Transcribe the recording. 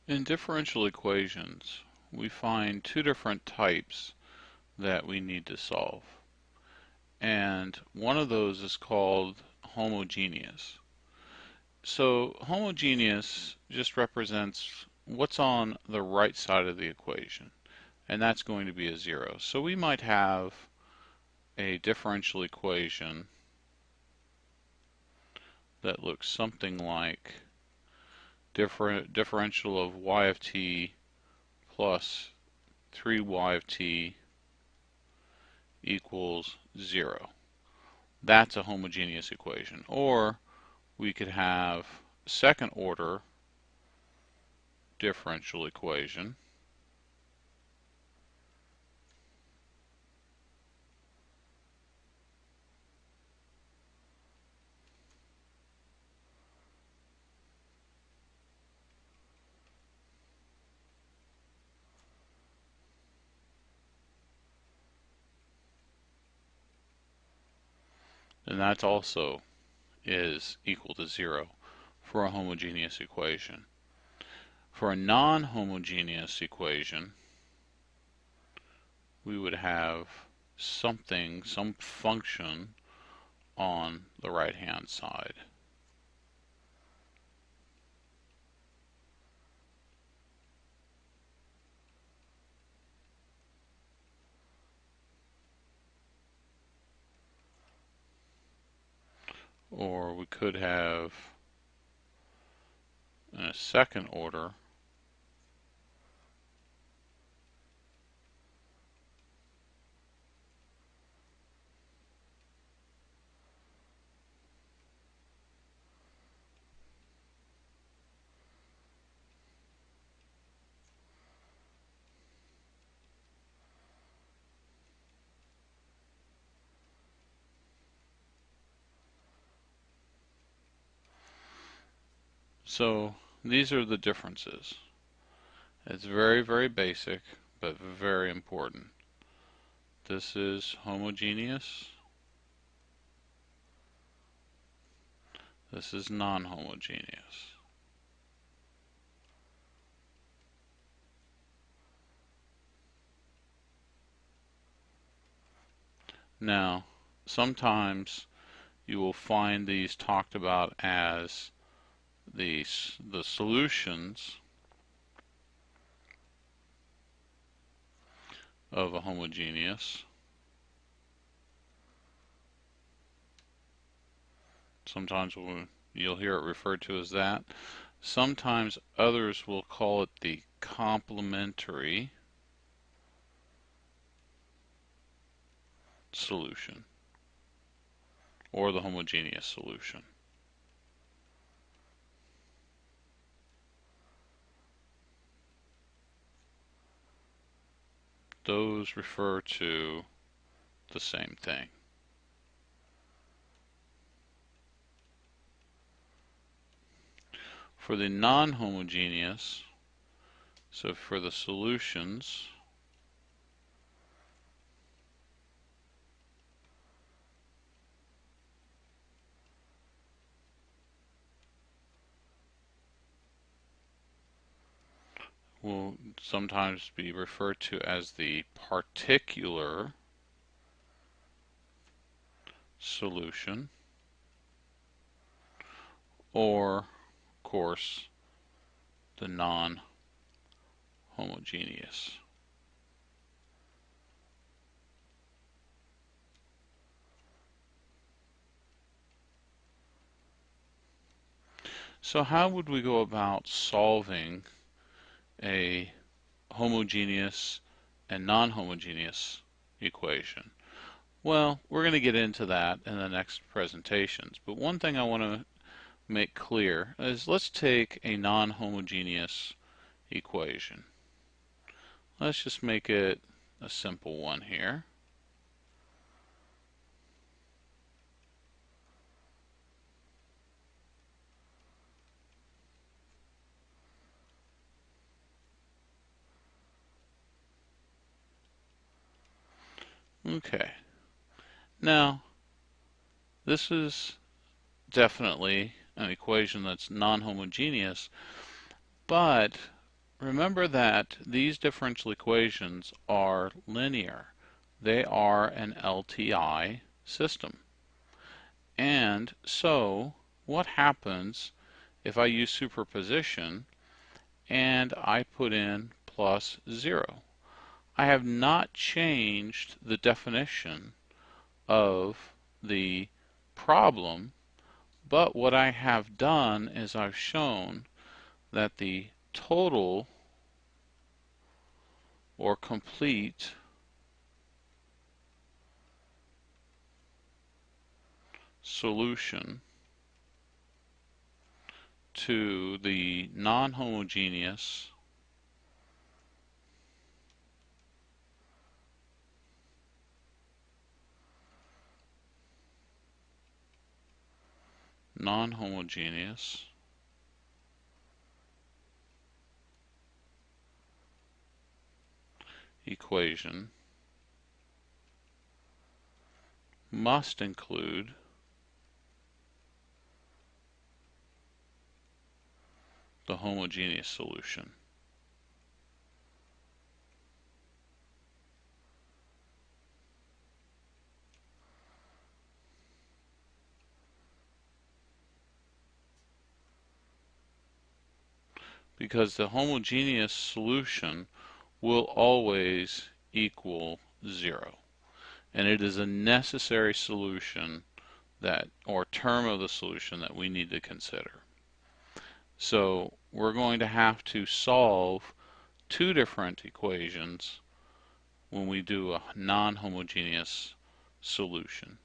In differential equations, we find two different types that we need to solve. And one of those is called homogeneous. So homogeneous just represents what's on the right side of the equation, and that's going to be a zero. So we might have a differential equation that looks something like differential of y of t plus 3y of t equals 0. That's a homogeneous equation. Or we could have second order differential equation and that also is equal to 0 for a homogeneous equation. For a non-homogeneous equation, we would have something, some function on the right-hand side. Or we could have, in a second order, so these are the differences. It's very, very basic, but very important. This is homogeneous. This is non-homogeneous. Now, sometimes you will find these talked about as the solutions of a homogeneous. Sometimes you'll hear it referred to as that. Sometimes others will call it the complementary solution or the homogeneous solution. Those refer to the same thing. For the non-homogeneous, so for the solutions, will sometimes be referred to as the particular solution, or, of course, the non-homogeneous. So how would we go about solving a homogeneous and non-homogeneous equation? Well, we're going to get into that in the next presentations, but one thing I want to make clear is let's take a non-homogeneous equation. Let's just make it a simple one here. Okay, now this is definitely an equation that's non-homogeneous, but Remember that these differential equations are linear. They are an LTI system. And so, what happens if I use superposition and I put in plus 0? I have not changed the definition of the problem, but what I have done is I've shown that the total or complete solution to the non-homogeneous equation must include the homogeneous solution. Because the homogeneous solution will always equal 0. And it is a necessary solution that, or term of the solution that we need to consider. So we're going to have to solve two different equations when we do a non-homogeneous solution.